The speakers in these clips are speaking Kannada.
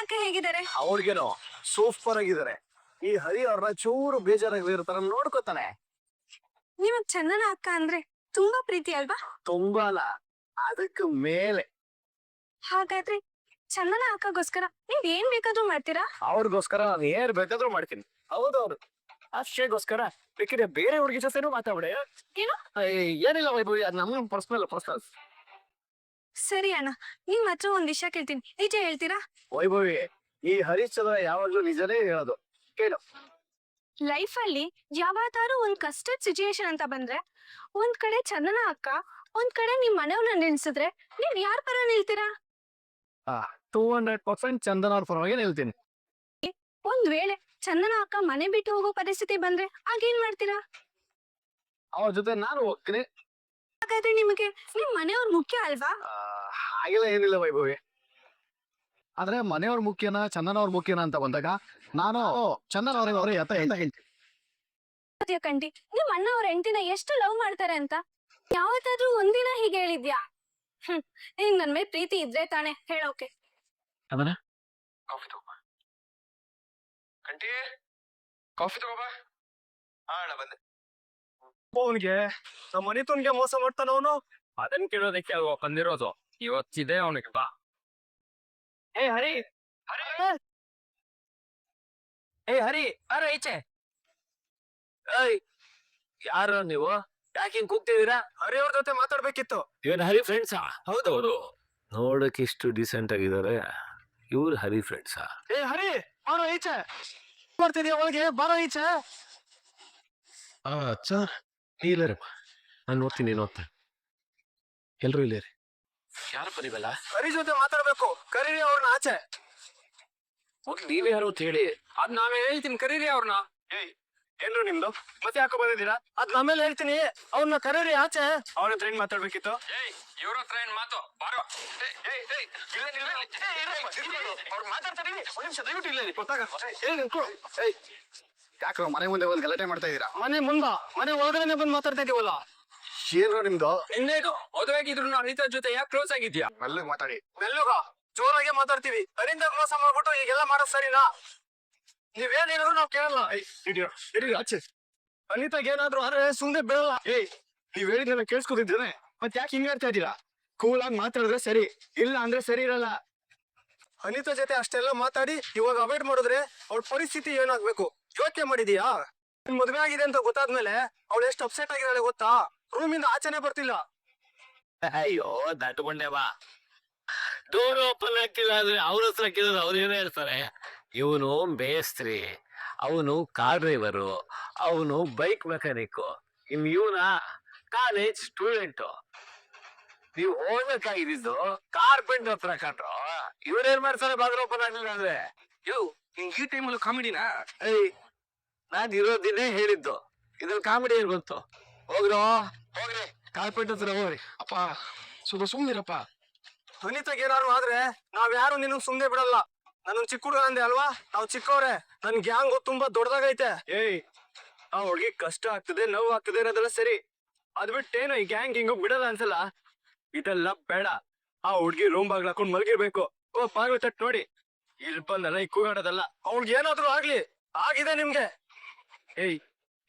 ಅಕ್ಕ ಹೇಗಿದ್ದಾರೆ? ಅವ್ರಿಗೇನೋ ಸೂಪರ್ ಆಗಿದ್ದಾರೆ. ಈ ಹರಿ ಅವ್ರನ್ನ ಚೂರು ಬೇಜಾರಾಗಿರ್ತಾರ ನೋಡ್ಕೋತಾನೆ. ನಿಮಗ್ ಚಂದನ ಅಕ್ಕ ಅಂದ್ರೆ ತುಂಬಾ ಪ್ರೀತಿ ಅಲ್ವಾ? ತುಂಬಾ ಅಲ್ಲ, ಅದಕ್ಕೆ ಮೇಲೆ. ಹಾಗಾದ್ರೆ ಚಂದನ ಅಕ್ಕಗೋಸ್ಕರ ನೀವ್ ಏನ್ ಬೇಕಾದ್ರೂ ಮಾಡ್ತೀರಾ? ಅವ್ರಿಗೋಸ್ಕರ ನಾನು ಏನ್ ಬೇಕಾದ್ರೂ ಮಾಡ್ತೀನಿ. ಹೌದೌದು, ಅಷ್ಟೇಗೋಸ್ಕರ ಬೇಕಿದ್ರೆ ಬೇರೆ ಹುಡುಗಿ ಜೊತೆನೂ ಮಾತಾಡ್ಬಿಡೆ. ಏನು? ಏನಿಲ್ಲ ವೈಭವಿ, ಅದು ನಮ್ಗೆ ಪರ್ಸನಲ್. ಸರಿ ಅಣ್ಣ, ನಿಮ್ ಹತ್ರ ಒಂದ್ ವಿಷಯ ಕೇಳ್ತೀನಿ, ನಿಜ ಹೇಳ್ತೀರಾ? ವೈಭವಿ, ಈ ಹರಿಶ್ಚಂದ್ರ ಯಾವಾಗ್ಲೂ ನಿಜನೇ ಹೇಳೋದು, ಕೇಳು. ಲೈಫ್ ಅಲ್ಲಿ ಯಾವಾಗಾದ್ರೂ ಒಂದ್ ಕಷ್ಟದ ಸಿಚುಯೇಷನ್ ಅಂತ ಬಂದ್ರೆ ಒಂದ್ ಕಡೆ ಚಂದನ ಅಕ್ಕ, ಒಂದ್ ಕಡೆ ನಿಮ್ ಮನೆಯವ್ರನ್ನ ನಿಲ್ಸಿದ್ರೆ ನೀವ್ ಯಾರ ಪರ ನಿಲ್ತೀರಾ? 200% ಚಂದನ ಅವ್ರ ಪರವಾಗಿ ನಿಲ್ತೀನಿ. ಒಂದ್ ವೇಳೆ ಚಂದನ ಅಕ್ಕ ಮನೆ ಬಿಟ್ಟು ಹೋಗೋ ಪರಿಸ್ಥಿತಿ ಬಂದ್ರೆ ಆಗೇನ್ ಮಾಡ್ತೀರಾ? ಅವ್ರ ಜೊತೆ ನಾನು ಹೋಗ್ತೀನಿ. ಹಾಗಾದ್ರೆ ನಿಮಗೆ ನಿಮ್ ಮನೆಯವ್ರ ಮುಖ್ಯ ಅಲ್ವಾ? ಹಾಗೆಲ್ಲ ಏನಿಲ್ಲ ವೈಭವಿ. ಆದ್ರೆ ಮನೆಯವ್ರ ಮುಖ್ಯನ ಚಂದನ ಅವ್ರ ಮುಖ್ಯನ ಅಂತ ಬಂದಾಗ ನಾನು ಚಂದನ ಅವ್ರ ಯತ ಅಂತ ಹೇಳ್ತೀನಿ. ಕಂಡಿ ನಿಮ್ ಅಣ್ಣ ಅವ್ರ ಹೆಂಡತಿನ ಎಷ್ಟು ಲವ್ ಮಾಡ್ತಾರೆ ಅಂತ ಯಾವತ್ತಾದ್ರೂ ಒಂದಿನ ಹೀಗೆ ಹೇಳಿದ್ಯಾ? ನಿಂಗ್ ನನ್ ಮೇಲೆ ಪ್ರೀತಿ ಇದ್ರೆ ತಾನೆ ಹೇಳೋಕೆ. ಅದನ್ನ ಕಾಫಿ ತಗೋಬಾ ಕಂಟಿ, ಕಾಫಿ ತಗೋಬಾ. ಬಂದೆ. ಅವನಿಗೆ ನಮ್ಮ ಮನಿತವನ್ಗೆ ಮೋಸ ಮಾಡ್ತಾನ ಅವನು. ಅದನ್ನ ಕೇಳೋದಕ್ಕೆ ಅಲ್ವಾ ಬಂದಿರೋದು. ಇವತ್ತಿದೆ ಅವನಿಗೆ. ಬಾ. ಏ ಹರಿ, ಏ ಹರಿ, ಅರೆ ಈಚೆ. ಏಯ್, ಯಾರು ನೀವು? ಯಾಕೆ ಹಿಂಗ್ ಕೂಗ್ತಿದೀರಾ? ಹರಿ ಅವ್ರ ಜೊತೆ ಮಾತಾಡ್ಬೇಕಿತ್ತು. ಇವನ್ ಹರಿ ಫ್ರೆಂಡ್ಸಾ? ಹೌದೌದು. ನೋಡಕ್ ಇಷ್ಟು ಡಿಸೆಂಟ್ ಆಗಿದ್ದಾರೆ. ಇವ್ರು ಹರಿ ಫ್ರೆಂಡ್ಸಾ? ಏ ಹರಿ, ಬಾರೋ ಈಚೆ. ಮಾಡ್ತಿದ್ಯಾ ಒಳಗೆ? ಬಾರೋ ಈಚೆ. ಅಚ್ಚ, ನೀ ಇಲ್ಲರಪ್ಪ, ನಾನು ನೋಡ್ತೀನಿ, ನೀನು ಓದ್ತಾ. ಎಲ್ರು ಇಲ್ಲೇರಿ. ಯಾರು ಬರೀವಲ್ಲ? ಹರಿ ಜೊತೆ ಮಾತಾಡ್ಬೇಕು, ಕರೀರಿ ಅವ್ರನ್ನ ಆಚೆ. ಮೊದ್ಲು ನೀವೇ ಯಾರು ಅಂತ ಹೇಳಿ. ಅದ್ ನಾವೇ ಹೇಳ್ತೀನಿ, ಕರೀರಿ ಅವ್ರನ್ನ. ಏಯ್, ಏನ್ರು ನಿಮ್ದು? ಮತ್ತೆ ಯಾಕೋ ಬಂದಿದ್ದೀರಾ? ಅದ್ ನಮ್ಮೇಲೆ ಹೇಳ್ತೀನಿ, ಅವ್ರನ್ನ ಕರೀರಿ ಆಚೆ. ಅವ್ರ ಹತ್ರ ಏನ್ ಮಾತಾಡ್ಬೇಕಿತ್ತು? ಇವ್ರ ಹತ್ರ ಏನ್ ಮಾತು? ಬಾರೋ. ಅವ್ರು ಮಾತಾಡ್ತಾರೆ, ಒಂದ್ ನಿಮಿಷ ದಯವಿಟ್ಟು ಇಲ್ಲ ಗೊತ್ತಾಗ. ಯಾಕೋ ಮನೆ ಮುಂದೆ ಒಂದು ಗಲಾಟೆ ಮಾಡ್ತಾ ಇದೀರಾ? ಮನೆ ಒಳಗಡೆ ಬಂದು ಮಾತಾಡ್ತಾ ಇದೀವಲ್ಲ. ಏನ್ರ ನಿಮ್ದು? ಇನ್ನೇನು ಮದುವೆಗಿದ್ರು ಅನಿತಾ ಜೊತೆ ಯಾಕೆ ಕ್ಲೋಸ್ ಆಗಿದ್ಯಾ? ಮೆಲ್ಲಗ್ ಮಾತಾಡಿ. ಮೆಲ್ಲುಗ ಜೋರಾಗೆ ಮಾತಾಡ್ತೀವಿ. ಅರಿಂದ ಮೋಸ ಮಾಡ್ಬಿಟ್ಟು ಈಗೆಲ್ಲ ಮಾಡೋದ್ ಸರಿನಾ? ನೀವೇನ್ ಹೇಳಿದ್ರು ನಾವ್ ಕೇಳಲ್ಲ. ಆಚೆ. ಅನಿತಾಗ ಏನಾದ್ರು ಆದ್ರೆ ಸುಮ್ನೆ ಬಿಡಲ್ಲ. ನೀವ್ ಹೇಳಿದ್ರೆ ಕೇಳಿಸ್ಕೊತಿದ್ದೇನೆ, ಮತ್ ಯಾಕೆ ಹಿಂಗ್ ಹೇಳ್ತಾ ಇದೀರಾ? ಕೂಲ್ ಆಗಿ ಮಾತಾಡಿದ್ರೆ ಸರಿ, ಇಲ್ಲ ಅಂದ್ರೆ ಸರಿ ಇರಲ್ಲ. ಅನಿತಾ ಜೊತೆ ಅಷ್ಟೆಲ್ಲ ಮಾತಾಡಿ ಇವಾಗ ಅವಾಯ್ಡ್ ಮಾಡಿದ್ರೆ ಅವಳ ಪರಿಸ್ಥಿತಿ ಏನಾಗ್ಬೇಕು ಯೋಚನೆ ಮಾಡಿದೀಯಾ? ಮದ್ವೆ ಆಗಿದೆ ಅಂತ ಗೊತ್ತಾದ್ಮೇಲೆ ಅವಳು ಎಷ್ಟು ಅಪ್ಸೆಟ್ ಆಗಿದ್ದಾಳೆ ಗೊತ್ತಾ? ರೂಮಿಂದ ಆಚೆನೆ ಬರ್ತಿಲ್ಲ. ಅಯ್ಯೋ ದಟ್ಕೊಂಡೆ ಬಾ. ಡೋರ್ ಓಪನ್ ಆಗ್ತಿಲ್ಲ ಅಂದ್ರೆ ಅವ್ರ ಹತ್ರ ಕೇಳಿದ್ರೆ ಅವ್ರು ಏನೇ ಹೇಳ್ತಾರೆ. ಇವನು ಮೇಸ್ತ್ರಿ, ಅವನು ಕಾರ್ ಡ್ರೈವರು, ಅವನು ಬೈಕ್ ಮೆಕ್ಯಾನಿಕ್, ಇನ್ ಇವನ ಕಾಲೇಜ್ ಸ್ಟೂಡೆಂಟ್. ನೀವು ಹೋಗ್ಬೇಕಾಗಿದ್ದು ಕಾರ್ಪೆಂಟರ್ ಹತ್ರ ಕಂಡ್ರು. ಇವ್ರೇನ್ ಮಾಡ್ತಾರೆ ಬಾಗಿಲು ಓಪನ್ ಆಗ್ಲಿಲ್ಲ ಅಂದ್ರೆ? ಈ ಟೈಮಲ್ಲಿ ಕಾಮಿಡಿನಾ? ನಾನ್ ಇರೋದಿನೇ ಹೇಳಿದ್ದು, ಇದ್ರಲ್ಲಿ ಕಾಮಿಡಿ ಏನ್ ಗೊತ್ತು? ಹೋಗ್ರಿ ಕಾರ್ಪೆಂಟರ್ ಹತ್ರ ಹೋಗ್ರಿ. ಅಪ್ಪ ಸ್ವಲ್ಪ ಸುಮ್ನಿರಪ್ಪ. ಅನಿತಾಗ ಏನಾರು ಆದ್ರೆ ನಾವ್ ಯಾರು ನಿನ್ನ ಸುಮ್ನೆ ಬಿಡಲ್ಲ. ನಾನು ಚಿಕ್ಕ ಹುಡುಗ ಅಂದೆ ಅಲ್ವಾ? ನಾವ್ ಚಿಕ್ಕವ್ರೆ, ನನ್ ಗ್ಯಾಂಗ್ ತುಂಬಾ ದೊಡ್ಡದಾಗೈತೆ. ಆ ಹುಡ್ಗಿ ಕಷ್ಟ ಆಗ್ತದೆ, ನೋವು ಆಗ್ತದೆ ಅನ್ನೋದೆಲ್ಲ ಸರಿ. ಅದ್ ಬಿಟ್ಟೇನು ಈ ಗ್ಯಾಂಗ್ ಹಿಂಗು ಬಿಡಲ್ಲ ಅನ್ಸಲ್ಲ. ಇದೆಲ್ಲ ಬೇಡ. ಆ ಹುಡ್ಗಿ ರೂಮ್ ಬಾಗ್ಲ ಹಾಕೊಂಡ್ ಮಲಗಿರ್ಬೇಕು. ಬಾಗ್ಲು ತಟ್ ನೋಡಿ. ಇಲ್ಲಿ ಬಂದಲ್ಲ ಈ ಕೂಗಾಡೋದಲ್ಲ. ಅವ್ಳಿಗೆ ಏನಾದ್ರು ಆಗ್ಲಿ, ಆಗಿದೆ ನಿಮ್ಗೆ.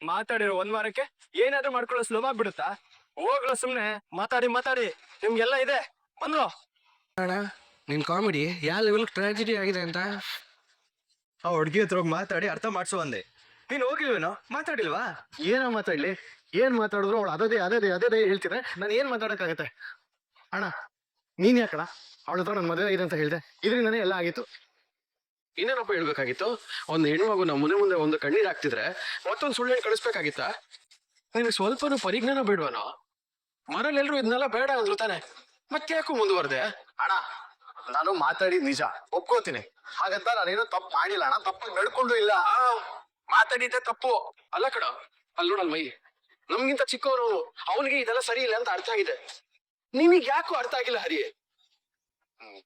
ಮಾತಾಡಿರೋ ಒಂದ್ ವಾರಕ್ಕೆ ಏನಾದ್ರೂ ಮಾಡ್ಕೊಳ್ಳೋ ಸ್ಲೋ ಆಗ್ಬಿಡುತ್ತಾ? ಹೋಗ್ಲ ಸುಮ್ನೆ. ಮಾತಾಡಿ ನಿಮ್ಗೆಲ್ಲ ಇದೆ. ಬಂದ್ರು ಅಣ್ಣ, ನಿನ್ ಕಾಮಿಡಿ ಯಾವ ಲೆವೆಲ್ ಟ್ರಾಜಿಡಿ ಆಗಿದೆ ಅಂತ ಆ ಹುಡ್ಗಿ ಹತ್ರ ಮಾತಾಡಿ ಅರ್ಥ ಮಾಡ್ಸು ಅಂದೆ. ನೀನ್ ಹೋಗಿಲ್ವೇನೋ? ಮಾತಾಡಿಲ್ವಾ? ಏನೋ ಮಾತಾಡ್ಲಿ, ಏನ್ ಮಾತಾಡಿದ್ರು ಅವಳು ಅದೇ ಹೇಳ್ತಿದ್ರೆ ನಾನು ಏನ್ ಮಾತಾಡಕ್ಕಾಗತ್ತೆ? ಅಣ್ಣ ನೀನ್ ಯಾಕಣ ಅವಳ ಹತ್ರ ನನ್ ಮದುವೆ ಇದೆ ಅಂತ ಹೇಳ್ದೆ? ಇದರಿಂದಾನೇ ಎಲ್ಲ ಆಗಿತ್ತು. ಇನ್ನೇನಪ್ಪ ಹೇಳ್ಬೇಕಾಗಿತ್ತು? ಒಂದು ಹೆಣ್ಮಗು ನಮ್ಮ ಮನೆ ಮುಂದೆ ಒಂದು ಕಣ್ಣೀರ್ ಹಾಕ್ತಿದ್ರೆ ಮತ್ತೊಂದು ಸುಳ್ಳು ಕಳಿಸ್ಬೇಕಾಗಿತ್ತ? ನಿನಗೆ ಸ್ವಲ್ಪನೂ ಪರಿಜ್ಞಾನ ಬೇಡವನೋ? ಮನೇಲಿ ಎಲ್ರು ಇದನ್ನೆಲ್ಲ ಬೇಡ ಅಂದ್ರು ತಾನೆ, ಮತ್ತೆ ಯಾಕೋ ಮುಂದುವರೆದೆ? ಅಣ್ಣ ನಾನು ಮಾತಾಡಿದ್ ನಿಜ, ಒಪ್ಕೋತೀನಿ. ಹಾಗಂತ ನಾನೇನೋ ತಪ್ಪು ಮಾಡಿಲ್ಲ ಅಣ್ಣ, ತಪ್ಪು ನಡ್ಕೊಂಡು ಇಲ್ಲ. ಮಾತಾಡಿದ್ದೆ ತಪ್ಪು ಅಲ್ಲ ಕಡ. ಅಲ್ಲಿ ನೋಡಲ್ ಮೈ, ನಮ್ಗಿಂತ ಚಿಕ್ಕವನು, ಅವನಿಗೆ ಇದೆಲ್ಲ ಸರಿ ಇಲ್ಲ ಅಂತ ಅರ್ಥ ಆಗಿದೆ. ನಿಮಗ್ ಯಾಕೋ ಅರ್ಥ ಆಗಿಲ್ಲ ಹರಿ.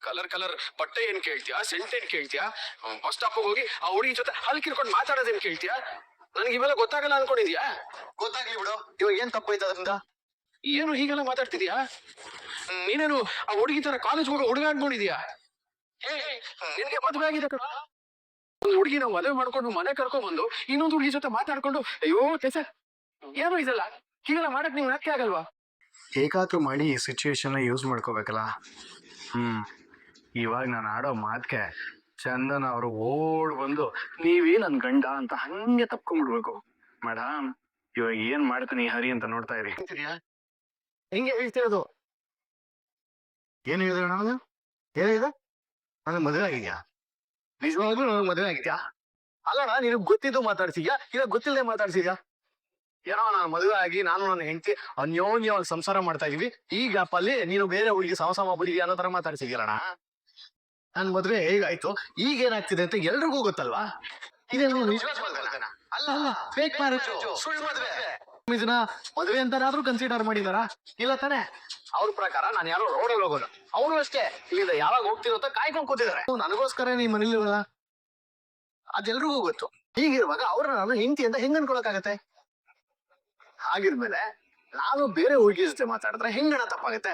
ಕಲರ್ ಬಟ್ಟೆ ಏನ್ ಕೇಳ್ತೀಯಾ? ಸೆಂಟ್ ಏನ್ ಕೇಳ್ತೀಯಾ? ಬಸ್ ಸ್ಟಾಪ್ ಹೋಗಿ ಆ ಹುಡುಗಿ ಜೊತೆ ಹಲ್ ಕಿರ್ಕೊಂಡು ಮಾತಾಡೋದೇನ್ ಕೇಳ್ತೀಯಾ? ನನ್ಗೆ ಇವೆಲ್ಲ ಗೊತ್ತಾಗಲ್ಲ ಅನ್ಕೊಂಡಿದ್ಯಾ? ಗೊತ್ತಾಗ್ಲಿ ಬಿಡು, ಇವಾಗ ಏನ್ ತಪ್ಪಾಯ್ತು ಅದರಿಂದ? ಏನು ಹೀಗೆಲ್ಲ ಮಾತಾಡ್ತಿದ್ಯಾ? ನೀನೇನು ಆ ಹುಡುಗಿ ತರ ಕಾಲೇಜ್ ಹೋಗೋ ಹುಡುಗ ಅನ್ಕೊಂಡಿದ್ಯಾ? ನಿನ್ಗೆ ಮದುವೆ ಆಗಿದೆ ಕಣ. ಒಂದು ಹುಡುಗಿನ ಮದುವೆ ಮಾಡ್ಕೊಂಡು ಮನೆ ಕರ್ಕೊಂಡ್ ಬಂದು ಇನ್ನೊಂದು ಹುಡುಗಿ ಜೊತೆ ಮಾತಾಡ್ಕೊಂಡು ಅಯ್ಯೋ ಕೆಸ ಏನೋ ಇದಲ್ಲ ಹೀಗೆಲ್ಲ ಮಾಡಕ್ ನೀವು ಯಾಕೆ ಆಗಲ್ವಾ? ಹೇಗಾದ್ರೂ ಮಾಡಿ ಈ ಸಿಚುವೇಶನ್ ಯೂಸ್ ಮಾಡ್ಕೋಬೇಕಲ್ಲ. ಇವಾಗ ನಾನು ಆಡೋ ಮಾತ್ಗೆ ಚಂದನ ಅವರು ಓಡ್ ಬಂದು ನೀವೇ ನನ್ ಗಂಡ ಅಂತ ಹಂಗೆ ತಪ್ಕೊಂಡ್ಬಿಡ್ಬೇಕು. ಮೇಡಮ್ ಇವಾಗ ಏನ್ ಮಾಡ್ತೀನಿ ಹರಿ ಅಂತ ನೋಡ್ತಾ ಇರಿ. ಹೆಂಗೆ ಹೇಳ್ತಿರೋದು? ಏನ್ ಹೇಳಿದ್ರೆ ನಾನು ಏನಿದೆ ನನಗೆ ಮದುವೆ ಆಗಿದ್ಯಾ? ನಿಜವಾಗ್ಲೂ ನನಗೆ ಮದುವೆ ಆಗಿದ್ಯಾ? ಅಲ್ಲಣ್ಣ ನಿನಗ್ ಗೊತ್ತಿದ್ದು ಮಾತಾಡ್ಸಿದ್ಯಾ ಇಲ್ಲ ಗೊತ್ತಿಲ್ಲದೆ ಮಾತಾಡ್ಸಿದ್ಯಾ? ಏನೋ ನಾನು ಮದುವೆ ಆಗಿ ನಾನು ನನ್ನ ಹೆಂಡತಿ ಅನ್ಯೋನ್ಯವಾಗಿ ಸಂಸಾರ ಮಾಡ್ತಾ ಇದೀವಿ. ಈ ಗ್ಯಾಪ್ ಅಲ್ಲಿ ನೀನು ಬೇರೆ ಹುಡುಗಿ ಸಮ ಬರೀ ಅನ್ನೋ ತರ ಮಾತಾಡ್ಸಿದ್ಯಲ್ಲಣ್ಣ. ನನ್ ಮದ್ವೆ ಹೇಗಾಯ್ತು ಈಗ ಏನಾಗ್ತಿದೆ ಅಂತ ಎಲ್ರಿಗೂ ಗೊತ್ತಲ್ವಾ? ಇದೇನು ನಿಜವಾದ ಮದ್ವೆನಾ? ಅಲ್ಲ ಅಲ್ಲ, ಫೇಕ್ ಮ್ಯಾರೇಜ್, ಸುಳ್ಳು ಮದ್ವೆ. ಇದನ್ನ ಮದ್ವೆ ಅಂತನಾದ್ರೂ ಕನ್ಸಿಡರ್ ಮಾಡಿದಾರ? ಇಲ್ಲ ತಾನೆ. ಅವ್ರ ಪ್ರಕಾರ ನಾನು ಯಾರೋ ರೋಡಲ್ಲಿ ಹೋಗೋದು, ಅವರು ಅಷ್ಟೇ ಇಲ್ಲಿಂದ ಯಾವಾಗ ಹೋಗ್ತಿರೋ ಅಂತ ಕಾಯ್ಕೊಂಡ್ ಕೂತಿದ್ದಾರೆ. ನನಗೋಸ್ಕರ ನೀ ಮನೇಲಿರಲ್ಲ ಅದೆಲ್ರಿಗೂ ಗೊತ್ತು. ಹೀಗಿರುವಾಗ ಅವ್ರ ನಾನು ಹೆಂಡತಿ ಅಂತ ಹೆಂಗ್ ಅನ್ಕೊಳಕಾಗತ್ತೆ? ಹಾಗಿದ್ಮೇಲೆ ನಾನು ಬೇರೆ ಹುಡುಗಿ ಜೊತೆ ಮಾತಾಡಿದ್ರೆ ಹೆಂಗಣ ತಪ್ಪಾಗತ್ತೆ?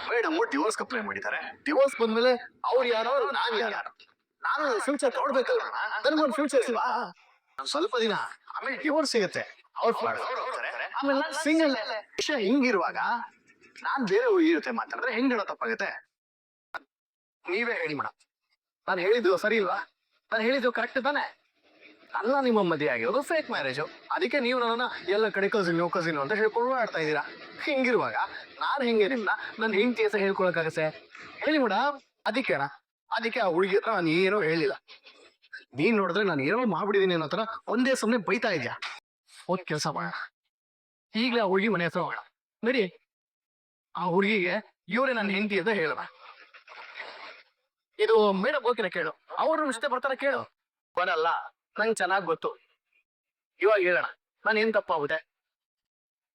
ಮೇಡಮ್ ಡಿವೋರ್ಸ್ ಅಪ್ಲೈ ಮಾಡಿದ್ದಾರೆ. ಡಿವೋರ್ಸ್ ಬಂದ್ಮೇಲೆ ಅವ್ರು ಯಾರೋ ನಾನ್ ಯಾರು? ನಾನು ಫ್ಯೂಚರ್ ನೋಡ್ಬೇಕಲ್ಲ, ನನ್ಗೊಂದು ಫ್ಯೂಚರ್ ಇಲ್ವಾ? ಸ್ವಲ್ಪ ದಿನ ಆಮೇಲೆ ಡಿವೋರ್ಸ್ ಸಿಗತ್ತೆ, ಆಮೇಲೆ ಸಿಂಗಲ್. ವಿಷಯ ಹಿಂಗಿರುವಾಗ ನಾನ್ ಬೇರೆ ಹುಡುಗಿ ಜೊತೆ ಮಾತಾಡಿದ್ರೆ ಹೆಂಗಣ ತಪ್ಪಾಗತ್ತೆ? ನೀವೇ ಹೇಳಿ ಮೇಡಮ್, ನಾನು ಹೇಳಿದ್ದು ಸರಿ ಇಲ್ವಾ? ನಾನು ಹೇಳಿದ್ದು ಕರೆಕ್ಟ್ ತಾನೆ? ಅಲ್ಲ, ನಿಮ್ಮ ಮದುವೆ ಆಗಿರೋದು ಫೇಕ್ ಮ್ಯಾರೇಜು. ಅದಕ್ಕೆ ನೀವು ನನ್ನ ಎಲ್ಲ ಕಡೆ ಕಸಿನು ಅಂತ ಹೇಳ್ಕೊಂಡು ಆಡ್ತಾ ಇದ್ದೀರಾ. ಹಿಂಗಿರುವಾಗ ನಾನು ಹೆಂಗೆ ನಿಮ್ನ ನನ್ನ ಹೆಂಡತಿ ಅಂತ ಹೇಳ್ಕೊಳಕಾಗತ್ತೆ? ಹೇಳಿ ಮೇಡಮ್. ಅದಕ್ಕೆ ಆ ಹುಡುಗಿ ಹತ್ರ ನಾನು ಏನೋ ಹೇಳಿಲ್ಲ. ನೀನ್ ನೋಡಿದ್ರೆ ನಾನು ಏನೋ ಮಾಡ್ಬಿಟ್ಟಿದೀನಿ ಅನ್ನೋ ತರ ಒಂದೇ ಸಮನೆ ಬೈತಾ ಇದ್ಯಾ. ಹೋದ್ ಕೆಲಸ ಮಾಡೋಣ, ಈಗಲೇ ಆ ಹುಡುಗಿ ಮನೆ ಹತ್ರ ಹೋಗೋಣ. ನಡಿ, ಆ ಹುಡುಗಿಗೆ ಇವರೇ ನನ್ನ ಹೆಂಡತಿ ಅಂತ ಹೇಳೋಣ. ಇದು ಮೇಡಮ್ ಹೋಗಿನ ಕೇಳು, ಅವರು ಇಷ್ಟೇ ಬರ್ತಾರ ಕೇಳು. ಬರಲ್ಲ, ನಂಗೆ ಚೆನ್ನಾಗ್ ಗೊತ್ತು. ಇವಾಗ ಹೇಳೋಣ, ನಾನು ಏನ್ ತಪ್ಪಾಗುತ್ತೆ?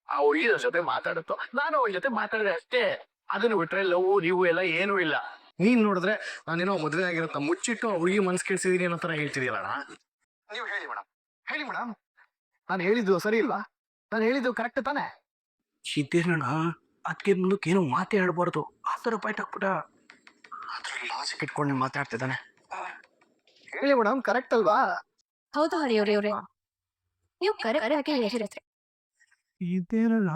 ಆ ಹುಡುಗಿ ಜೊತೆ ಮಾತಾಡುತ್ತೋ, ನಾನು ಅವಳ ಜೊತೆ ಮಾತಾಡಿದೆ ಅಷ್ಟೇ. ಅದನ್ನ ಬಿಟ್ರೆ ಲವ್ ನೀವು ಎಲ್ಲ ಏನೂ ಇಲ್ಲ. ನೀನ್ ನೋಡಿದ್ರೆ ನಾನೇನೋ ಮದುವೆ ಆಗಿರತ್ತ ಮುಚ್ಚಿಟ್ಟು ಆ ಹುಡುಗಿ ಮನ್ಸ್ ಕೇಳಿಸಿದೀನಿ ಅನ್ನೋ ತರ ಹೇಳ್ತಿದೀಯಲ್ಲ. ನೀವು ಹೇಳಿ ಮೇಡಮ್, ನಾನು ಹೇಳಿದ್ದು ಸರಿ ಇಲ್ವಾ? ನಾನು ಹೇಳಿದ್ದು ಕರೆಕ್ಟ್ ತಾನೆ? ಸಿದ್ದೇನಣ್ಣ ಅದಕ್ಕೆ ಮುಂದಕ್ಕೆ ಏನೋ ಮಾತೇ ಆಡ್ಬಾರ್ದು, ಆ ಥರ ಪಾಯಿಂಟ್ ಹಾಕ್ಬಿಟ್ಟ. ಅದ್ರಲ್ಲಿ ಲಾಜಿಕ್ ಇಟ್ಕೊಂಡು ಮಾತಾಡ್ತಿದ್ದಾನೆ. ಹೇಳಿ ಮೇಡಮ್, ಕರೆಕ್ಟ್ ಅಲ್ವಾ? ಹೌದು ಹರಿಯವ್ರೆ, ನೀವು ಕರೆ ಹಾಕಿ ಹೇಳಿರತ್ರಿ. ಇದೇನಲ್ಲ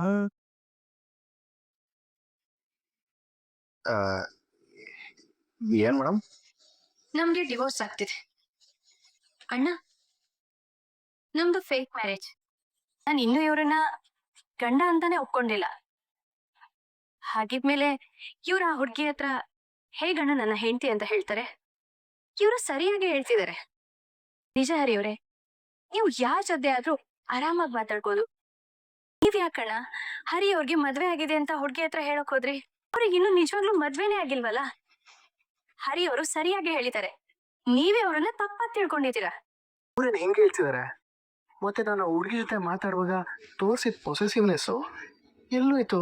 ಏನ್ ಮೇಡಮ್? ನಮ್ಗೆ ಡಿವೋರ್ಸ್ ಆಗ್ತಿದೆ ಅಣ್ಣ. ನಮ್ದು ಫೇಕ್ ಮ್ಯಾರೇಜ್. ನಾನು ಇನ್ನೂ ಇವ್ರನ್ನ ಗಂಡ ಅಂತಾನೆ ಒಪ್ಕೊಂಡಿಲ್ಲ. ಹಾಗಿದ್ಮೇಲೆ ಇವ್ರ ಆ ಹುಡ್ಗಿ ಹತ್ರ ಹೇಗಣ್ಣ ನನ್ನ ಹೆಂಡತಿ ಅಂತ ಹೇಳ್ತಾರೆ? ಇವರು ಸರಿಯಾಗಿ ಹೇಳ್ತಿದ್ದಾರೆ. ನಿಜ ಹರಿಯವ್ರೆ, ನೀವು ಯಾರ ಜೊತೆ ಆದ್ರೂ ಆರಾಮಾಗಿ ಮಾತಾಡ್ಬೋದು. ನೀವ್ ಯಾಕಣ್ಣ ಹರಿ ಅವ್ರಿಗೆ ಮದ್ವೆ ಆಗಿದೆ ಅಂತ ಹುಡ್ಗಿ ಹತ್ರ ಹೇಳಕ್ ಹೋದ್ರಿ? ಅವ್ರಿಗೆ ಇನ್ನೂ ನಿಜವಾಗ್ಲೂ ಮದ್ವೆನೇ ಆಗಿಲ್ವಲ್ಲ? ಹರಿ ಅವರು ಸರಿಯಾಗಿ ಹೇಳಿದ್ದಾರೆ, ನೀವೇ ಅವರನ್ನ ತಪ್ಪಾಗಿ ತಿಳ್ಕೊಂಡಿದ್ದೀರಾ. ಅವ್ರೇನ್ ಹೆಂಗೆ ಹೇಳ್ತಿದಾರೆ? ಮತ್ತೆ ನಾನು ಹುಡುಗಿ ಜೊತೆ ಮಾತಾಡುವಾಗ ತೋರಿಸಿದ ಪೊಸೆಸಿವ್ನೆಸ್ ಎಲ್ಲೋಯ್ತು?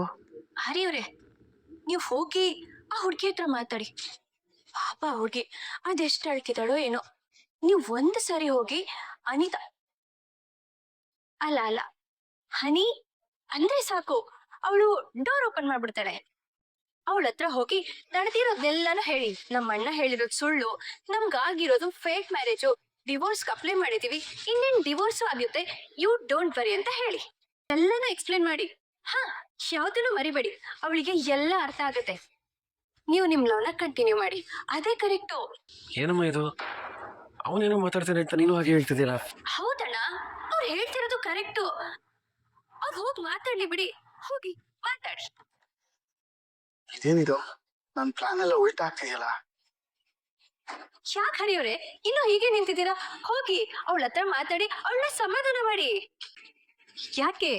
ಹರಿಯವ್ರೆ, ನೀವು ಹೋಗಿ ಆ ಹುಡ್ಗಿ ಹತ್ರ ಮಾತಾಡಿ. ಪಾಪ ಹುಡ್ಗಿ ಅದೆಷ್ಟು ಅಳ್ತಿದ್ದಾಳೋ ಏನೋ. ನೀವು ಒಂದು ಸರಿ ಹೋಗಿ ಅನಿತಾ ಅಲ್ಲ ಹನಿ ಅಂದ್ರೆ ಸಾಕು, ಅವಳು ಡೋರ್ ಓಪನ್ ಮಾಡ್ಬಿಡ್ತಾಳೆ. ಅವಳ ಹತ್ರ ಹೋಗಿ ನಡೆದಿರೋದೆಲ್ಲಾನು ಹೇಳಿ, ನಮ್ಮ ಅಣ್ಣ ಹೇಳಿರೋದು ಸುಳ್ಳು, ನಮ್ಗಾಗಿರೋದು ಫೇಕ್ ಮ್ಯಾರೇಜು, ಡಿವೋರ್ಸ್ ಅಪ್ಲೈ ಮಾಡಿದೀವಿ, ಇನ್ನೇನ್ ಡಿವೋರ್ಸು ಆಗುತ್ತೆ, ಯು ಡೋಂಟ್ ವರಿ ಅಂತ ಹೇಳಿ ಎಲ್ಲಾನು ಎಕ್ಸ್ಪ್ಲೇನ್ ಮಾಡಿ. ಯಾವ್ದನ್ನು ಮರಿಬೇಡಿ, ಅವಳಿಗೆ ಎಲ್ಲ ಅರ್ಥ ಆಗುತ್ತೆ. ನೀವು ನಿಮ್ ಲವ್ನ ಕಂಟಿನ್ಯೂ ಮಾಡಿ, ಅದೇ ಕರೆಕ್ಟು. ಏನಮ್ಮ ಇದು? ಅವನೇನೋ ಮಾತಾಡ್ತಾನೆ ಅಂತ ನೀನು ಹಾಗೆ ಹೇಳ್ತಿದ್ದೀರಾ? ಹೌದಣ್ಣ, ಅವ್ರು ಹೇಳ್ತಿರೋದು ಕರೆಕ್ಟು. ಅವ್ರು ಹೋಗಿ ಮಾತಾಡ್ಲಿ ಬಿಡಿ, ಹೋಗಿ ಮಾತಾಡಿ. ಇದೇನಿದು? ನನ್ನ ಪ್ಲಾನ್ ಎಲ್ಲ ಉಲ್ಟಾ ಆಗ್ತಿದೆಯಲ್ಲ. ಯಾಕೆ ಹರಿಯವ್ರೆ ಇನ್ನು ಹೀಗೆ ನಿಂತಿದ್ದೀರಾ? ಹೋಗಿ ಅವಳ ಹತ್ರ ಮಾತಾಡಿ, ಅವಳನ್ನ ಸಮಾಧಾನ ಮಾಡಿ. ಯಾಕೆ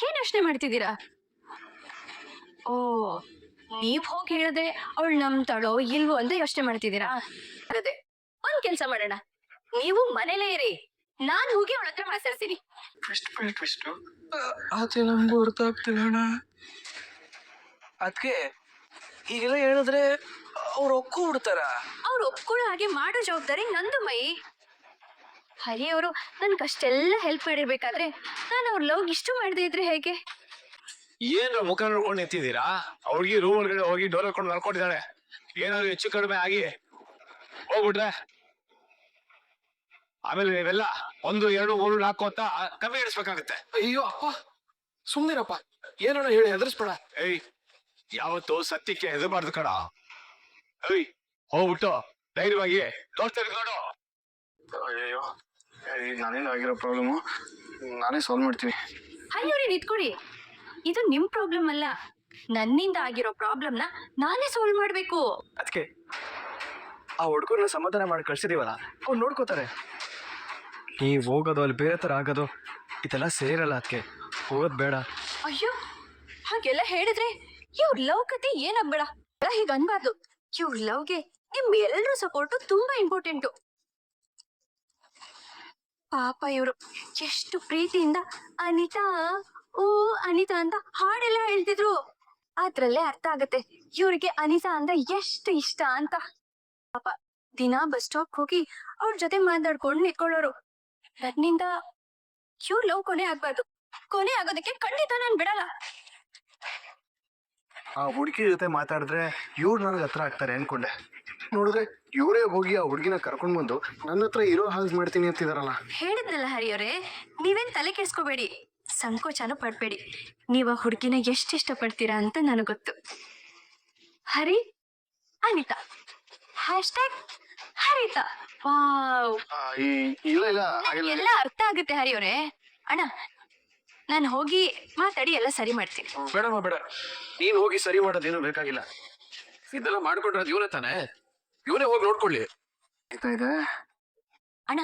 ಏನ್ ಯೋಚನೆ ಮಾಡ್ತಿದ್ದೀರಾ? ಓ, ನೀವ್ ಹೋಗಿ ಹೇಳಿದ್ರೆ ಅವಳು ನಂಬ್ತಾಳೋ ಇಲ್ವೋ ಅಂತ ಯೋಚನೆ ಮಾಡ್ತಿದ್ದೀರಾ? ಅದೇ ಒಂದ್ ಕೆಲ್ಸ ಮಾಡೋಣ, ನೀವು ಮನೇಲೇ ಇರಿ, ನಾನ್ ಹೋಗಿ ಅವಳ ಹತ್ರ ಮಾತಾಡ್ತೀನಿ. ಟ್ವಿಸ್ಟ್ ಅದೇ ನಮ್ಗೂ ಅರ್ಥ ಆಗ್ತಿಲ್ಲ ಅಣ್ಣ. ಅದಕ್ಕೆ ಹೀಗೆಲ್ಲ ಹೇಳಿದ್ರೆ ಅವ್ರು ಒಪ್ಕೊಂಡ್ಬಿಡ್ತಾರ. ಅವ್ರು ಒಪ್ಕೊಳ್ಳೋ ಹಾಗೆ ಮಾಡೋ ಜವಾಬ್ದಾರಿ ನಂದು ಮೈ. ಹರಿಯವರು ನನ್ಗಷ್ಟೆಲ್ಲ ಹೆಲ್ಪ್ ಮಾಡಿರ್ಬೇಕಾದ್ರೆ ನಾನು ಅವ್ರ ಲವ್ ಇಷ್ಟು ಮಾಡದೇ ಇದ್ರೆ ಹೇಗೆ? ಏನ್ರ ಮುಖ ನೋಡ್ಕೊಂಡು ನಿಂತಿದ್ದೀರಾ? ಅವ್ರಿಗೆ ರೂಮ್ ಒಳಗಡೆ ಹೋಗಿ ಡೋರ್ ಹಾಕೊಂಡು ಮಲ್ಕೊಂಡಿದ್ದಾಳೆ. ಏನಾದ್ರು ಹೆಚ್ಚು ಕಡಿಮೆ ಆಗಿ ಹೋಗ್ಬಿಟ್ರೆ ಆಮೇಲೆ ನೀವೆಲ್ಲ 1, 2, 3, 4 ಅಂತ ಕಮ್ಮಿ ಇಡಿಸ್ಬೇಕಾಗತ್ತೆ. ಅಯ್ಯೋ ಅಪ್ಪ ಸುಮ್ನಿರಪ್ಪ, ಏನೋ ಹೇಳಿ ಹೆದರ್ಸ್ಬೇಡ. ಏಯ್, ಯಾವತ್ತು ಸತ್ಯಕ್ಕೆ ಹೆದರ್ಬಾರ್ದು ಕಣ. ಏಯ್, ಹೋಗ್ಬಿಟ್ಟು ಧೈರ್ಯವಾಗಿ ತೋರ್ಸ್ತಾ ನೋಡು. ಅಯ್ಯೋ ನಾನೇನು ಆಗಿರೋ ಪ್ರಾಬ್ಲಮು ನಾನೇ ಸಾಲ್ವ್ ಮಾಡ್ತೀನಿ. ಹರಿಯವ್ರೆ ನಿಂತ್ಕೊಡಿ, ಇದು ನಿಮ್ ಪ್ರಾಬ್ಲಮ್ ಅಲ್ಲ, ನನ್ನಿಂದ ಆಗಿರೋ ಪ್ರಾಬ್ಲಮ್ನ ನಾನೇ ಸಾಲ್ವ್ ಮಾಡ್ಬೇಕು. ಅದಕ್ಕೆ ಆ ಹುಡುಗರನ್ನ ಸಮಾಧಾನ ಮಾಡಿ ಕಳ್ಸಿದೀವಲ್ಲ, ಅವ್ರು ನೋಡ್ಕೋತಾರೆ. ನೀವು ಹೋಗೋದು ಅಲ್ಲಿ ಬೇರೆ ಥರ ಆಗೋದು ಇದೆಲ್ಲ ಸೇರಲ್ಲ. ಅದಕ್ಕೆ ಹೋಗೋದು ಬೇಡ. ಅಯ್ಯೋ, ಹಾಗೆಲ್ಲ ಹೇಳಿದ್ರೆ ಇವ್ರ ಲವ್ ಕತೆ ಏನಾಗ್ಬೇಡ. ಹೀಗ ಅನ್ಬಾರ್ದು. ಇವ್ರ ಲವ್ಗೆ ನಿಮ್ ಎಲ್ರೂ ಸಪೋರ್ಟು ತುಂಬಾ ಇಂಪಾರ್ಟೆಂಟು. ಪಾಪ ಇವ್ರು ಎಷ್ಟು ಪ್ರೀತಿಯಿಂದ ಅನಿತಾ ಓ ಅನಿತಾ ಅಂತ ಹಾಡೆಲ್ಲ ಹೇಳ್ತಿದ್ರು. ಅದ್ರಲ್ಲೇ ಅರ್ಥ ಆಗತ್ತೆ ಇವ್ರಿಗೆ ಅನಿತಾ ಅಂದ್ರೆ ಎಷ್ಟು ಇಷ್ಟ ಅಂತ. ಪಾಪ ದಿನಾ ಬಸ್ ಸ್ಟಾಪ್ ಹೋಗಿ ಅವ್ರ ಜೊತೆ ಮಾತಾಡ್ಕೊಂಡು ನಿಂತ್ಕೊಳ್ಳೋರು. ನನ್ನಿಂದ ಇವ್ರ ಲವ್ ಕೊನೆ ಆಗ್ಬಾರ್ದು. ಕೊನೆ ಆಗೋದಕ್ಕೆ ಖಂಡಿತ ನಾನ್ ಬಿಡಲ್ಲ. ಆ ಹುಡುಗಿ ಜೊತೆ ಮಾತಾಡಿದ್ರೆ ಇವ್ರು ನನಗೆ ಹತ್ರ ಆಗ್ತಾರೆ ಅನ್ಕೊಂಡೆ. ನೋಡಿದ್ರೆ ಇವರೇ ಹೋಗಿ ಆ ಹುಡುಗಿನ ಕರ್ಕೊಂಡ್ ಬಂದು ನನ್ನ ಹತ್ರ ಇರೋ ಹಾಗೆ ಮಾಡ್ತೀನಿ ಅಂತಿದಾರಲ್ಲ. ಹೇಳಿದ್ನಲ್ಲ ಹರಿಯವರೇ, ನೀವೇನ್ ತಲೆ ಕೆಡ್ಸ್ಕೋಬೇಡಿ, ಸಂಕೋಚನೂ ಪಡ್ಬೇಡಿ. ನೀವು ಆ ಹುಡುಗಿನ ಎಷ್ಟು ಇಷ್ಟಪಡ್ತೀರಾ ಅಂತ ನನಗೆ ಗೊತ್ತು. ಹರಿ ಅನಿತಾ #ಹರಿತಾ. ವಾವ್, ಇಲ್ಲ ಎಲ್ಲ ಅರ್ಥ ಆಗುತ್ತೆ ಹರಿಯವರೇ. ಅಣ್ಣ, ನಾನು ಹೋಗಿ ಮಾತಾಡಿ ಎಲ್ಲ ಸರಿ ಮಾಡ್ತೀನಿ. ಬೇಡಮ್ಮ ಬೇಡ, ನೀನ್ ಹೋಗಿ ಸರಿ ಮಾಡೋದೇನು ಬೇಕಾಗಿಲ್ಲ. ಇದೆಲ್ಲ ಮಾಡ್ಕೊಂಡ್ರೆ ಅದು ಇವನೇ ತಾನೆ, ಇವನೇ ಹೋಗಿ ನೋಡ್ಕೊಳ್ಳಿ. ಇದೆ. ಅಣ್ಣ,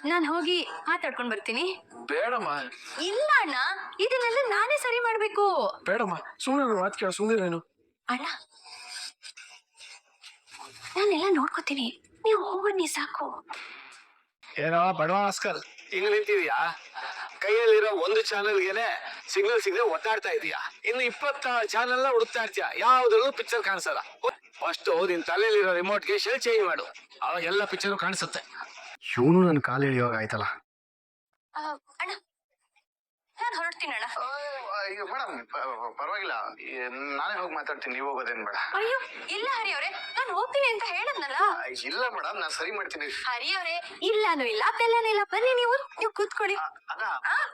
ನಾನು ಹೋಗಿ ಮಾತಾಡ್ಕೊಂಡ್ ಬರ್ತೀನಿ. ಬೇಡಮ್ಮ ಇಲ್ಲ ಅಣ್ಣ, ಇದನ್ನೆಲ್ಲ ನಾನೇ ಸರಿ ಮಾಡ್ಬೇಕು. ಬೇಡಮ್ಮ, ಸುಮ್ಮನೆ ಮಾತು ಕೇಳ, ಸುಮ್ಮನೆ. ಅಣ್ಣ, ನಾನೆಲ್ಲ ನೋಡ್ಕೋತೀನಿ, ನೀವು ಹೋಗನ್ನಿ ಸಾಕು. ಏನೋ ಬಡವಾಸ್ಕರ್ ಹಿಂಗ್ ನಿಂತಿದ್ಯಾ? ಕೈಯಲ್ಲಿರೋ ಒಂದು ಚಾನಲ್ಗೆನೆ ಸಿಗ್ನಲ್ ಸಿಗದೆ ಒತ್ತಾಡ್ತಾ ಇದೀಯಾ. ಇನ್ನು 20 ಚಾನಲ್ ಹುಡುಕ್ತಾ ಇರ್ತೀಯ, ಯಾವ್ದ್ರಲ್ಲೂ ಪಿಕ್ಚರ್ ಕಾಣಿಸಲ್ಲ. ಫಸ್ಟ್ ನಿನ್ ತಲೆಯಲ್ಲಿರೋ ರಿಮೋಟ್ಗೆ ಶೆಲ್ ಚೇಂಜ್ ಮಾಡು, ಅವಾಗ ಎಲ್ಲ ಪಿಕ್ಚರ್ ಕಾಣಿಸುತ್ತೆ. ಇವನು ನನ್ನ ಕಾಲು ಎಳಿಯೋಗ ಆಯ್ತಲ್ಲ. ಅಣ್ಣ, ನಾನು ಹೊರಡ್ತೀನಿ ಅಣ್ಣ. ಮೇಡಮ್ ಪರವಾಗಿಲ್ಲ, ನಾನೇ ಹೋಗಿ ಮಾತಾಡ್ತೀನಿ, ನೀವು ಹೋಗೋದೇನ್ ಬೇಡ. ಅಯ್ಯೋ ಇಲ್ಲ ಹರಿಯವರೇ, ನಾನು ಹೋಗ್ತೀನಿ ಅಂತ ಹೇಳದ್ನಲ್ಲ. ಇಲ್ಲ ಮೇಡಮ್, ನಾನು ಸರಿ ಮಾಡ್ತೀನಿ. ಹರಿಯವರೇ, ಇಲ್ಲಾನು ಇಲ್ಲ ಬೆಲ್ಲನೂ ಇಲ್ಲ, ಬನ್ನಿ ನೀವು ಕೂತ್ಕೊಳ್ಳಿ.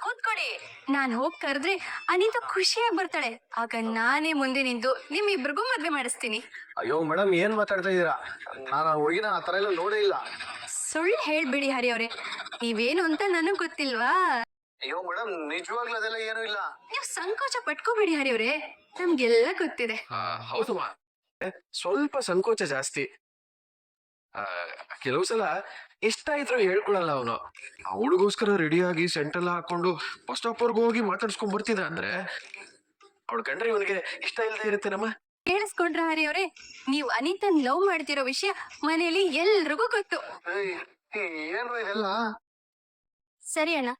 ಕೂತ್ಕೊಳ್ಳಿ. ನಾನ್ ಹೋಗ್ ಕರೆದ್ರೆ ಅನಿತಾ ಖುಷಿಯಾಗಿ ಬರ್ತಾಳೆ. ಆಗ ನಾನೇ ಮುಂದೆ ನಿಂತು ನಿಮ್ಮಿಬ್ರಿಗೂ ಮದ್ವೆ ಮಾಡಿಸ್ತೀನಿ. ಅಯ್ಯೋ ಮೇಡಮ್, ಏನ್ ಮಾತಾಡ್ತಾ ಇದೀರಾ? ನಾನು ಆ ಹುಡುಗಿನ ಆ ತರ ಎಲ್ಲ ನೋಡೇ ಇಲ್ಲ. ಸುಳ್ಳು ಹೇಳ್ಬಿಡಿ ಹರಿಯವರೇ, ನೀವೇನು ಅಂತ ನನಗ್ ಗೊತ್ತಿಲ್ವಾ? ಅಯ್ಯೋ ಮೇಡಮ್, ನಿಜವಾಗ್ಲೂ ಅದೆಲ್ಲ ಏನೂ ಇಲ್ಲ. ನೀವು ಸಂಕೋಚ ಪಟ್ಕೋಬೇಡಿ ಹರಿಯವರೇ, ನಮ್ಗೆಲ್ಲ ಗೊತ್ತಿದೆ. ಹೌದಮ್ಮ, ಸ್ವಲ್ಪ ಸಂಕೋಚ ಜಾಸ್ತಿ. ಕೆಲವು ಸಲ ಇಷ್ಟ ಇದ್ರು ಹೇಳ್ಕೊಳಲ್ಲ ಅವನು. ಅವಳಿಗೋಸ್ಕರ ರೆಡಿಯಾಗಿ ಸೆಂಟೆಲ್ಲ ಹಾಕೊಂಡು ಬಸ್ ಸ್ಟಾಪ್ ವರ್ಗು ಹೋಗಿ ಮಾತಾಡ್ಸ್ಕೊಂಡ್ ಬರ್ತಿದ್ದ ಅಂದ್ರೆ ಅವಳು ಕಂಡ್ರೆ ಇವನಿಗೆ ಇಷ್ಟ ಇಲ್ಲದೆ ಇರುತ್ತೇನಮ್ಮ. ಕೇಳಿಸ್ಕೊಂಡ್ರ ಹರಿಯವರೇ, ನೀವು ಅನಿತನ್ ಲವ್ ಮಾಡ್ತಿರೋ ವಿಷಯ ಮನೇಲಿ ಎಲ್ರಿಗೂ ಗೊತ್ತು. ಏನು ಇದೆಲ್ಲ? ಸರಿ ಅಣ್ಣ,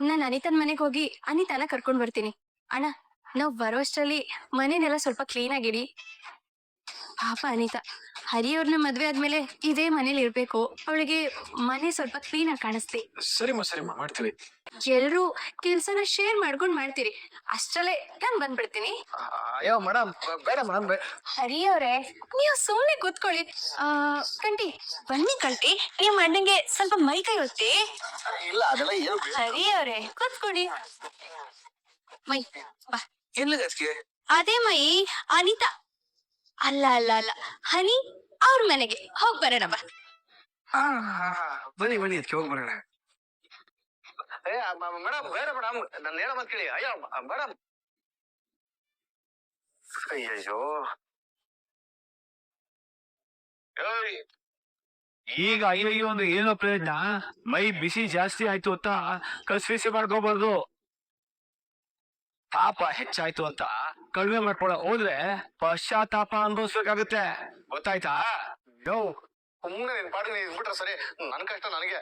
ನಾನು ಅನಿತನ್ ಮನೆಗೆ ಹೋಗಿ ಅನಿತಾನ ಕರ್ಕೊಂಡ್ ಬರ್ತೀನಿ. ಅಣ್ಣ, ನಾವ್ ಬರೋಷ್ಟರಲ್ಲಿ ಮನೆನೆಲ್ಲ ಸ್ವಲ್ಪ ಕ್ಲೀನ್ ಆಗಿಡಿ. ಪಾಪ ಅನಿತಾ ಹರಿಯವ್ರನ್ನ ಮದ್ವೆ ಆದ್ಮೇಲೆ ಇದೇ ಮನೇಲಿ ಇರ್ಬೇಕು. ಅವಳಿಗೆ ಮನೆ ಸ್ವಲ್ಪ ಕ್ಲೀನ್ ಆಗಿ ಕಾಣಿಸ್ತಿ. ಸರಿಮ್ಮ ಮಾಡ್ತೀವಿ. ಎಲ್ರೂ ಕೆಲ್ಸನ ಶೇರ್ ಮಾಡ್ಕೊಂಡ್ ಮಾಡ್ತೀರಿ. ಅಷ್ಟ್ರಲ್ಲೇ ನಾನ್ ಬಂದ್ಬಿಡ್ತೀನಿ. ಅಯ್ಯೋ ಮೇಡಮ್ ಬೇಡ ಮೇಡಮ್. ಹರಿಯವ್ರೆ, ನೀವು ಸುಮ್ನೆ ಕೂತ್ಕೊಳ್ಳಿ. ಕಂಟಿ ಬನ್ನಿ ಕಂಟಿ, ನಿಮ್ ಅಣ್ಣಂಗೆ ಸ್ವಲ್ಪ ಮೈ ಕೈ ಹೊತ್ತಿ. ಇಲ್ಲ ಅದೆಲ್ಲ ಏನು. ಹರಿಯವ್ರೆ ಕೂತ್ಕೊಳ್ಳಿ. ಮೈ ಬಾ. ಎಲ್ಲಿಗೆ? ಅದೇ ಮೈ ಅನಿತಾ ಅಲ್ಲ ಅಲ್ಲ ಅಲ್ಲ ಹನಿ ಅವ್ರ ಮನೆಗೆ ಹೋಗ್ ಬರೋಣ ಬಾ. ಬನ್ನಿ ಅದಕ್ಕೆ ಹೋಗಿ ಬರೋಣ. ಮೇಡಮ್ ಬೇಡ ಮೇಡಮ್, ನನ್ನ ಹೇಳ ಮಾತು ಕೇಳಿ. ಅಯ್ಯೋ ಮೇಡಮ್, ಅಯ್ಯಯ್ಯೋ. ಈಗ ಅಯ್ಯೋ ಒಂದು ಏನೋ ಪ್ರಯೋಜನ? ಮೈ ಬಿಸಿ ಜಾಸ್ತಿ ಆಯ್ತು ಅಂತ ಕಸ್ಬಿಸಿ ಮಾಡ್ಕೋಬಾರ್ದು. ತಾಪ ಹೆಚ್ಚಾಯ್ತು ಅಂತ ಕಡಿಮೆ ಮಾಡ್ಕೊಳ ಹೋದ್ರೆ ಪಶ್ಚಾತ್ತಾಪ ಅನುಭವಿಸ್ಬೇಕಾಗುತ್ತೆ, ಗೊತ್ತಾಯ್ತಾ? ಯೋ ಸುಮ್ಮನೆ ನಿನ್ ಪಾಡಿ ನೀನ್ ಇದ್ಬಿಟ್ರೆ ಸರಿ, ನನ್ ಕಷ್ಟ ನನಗೆ.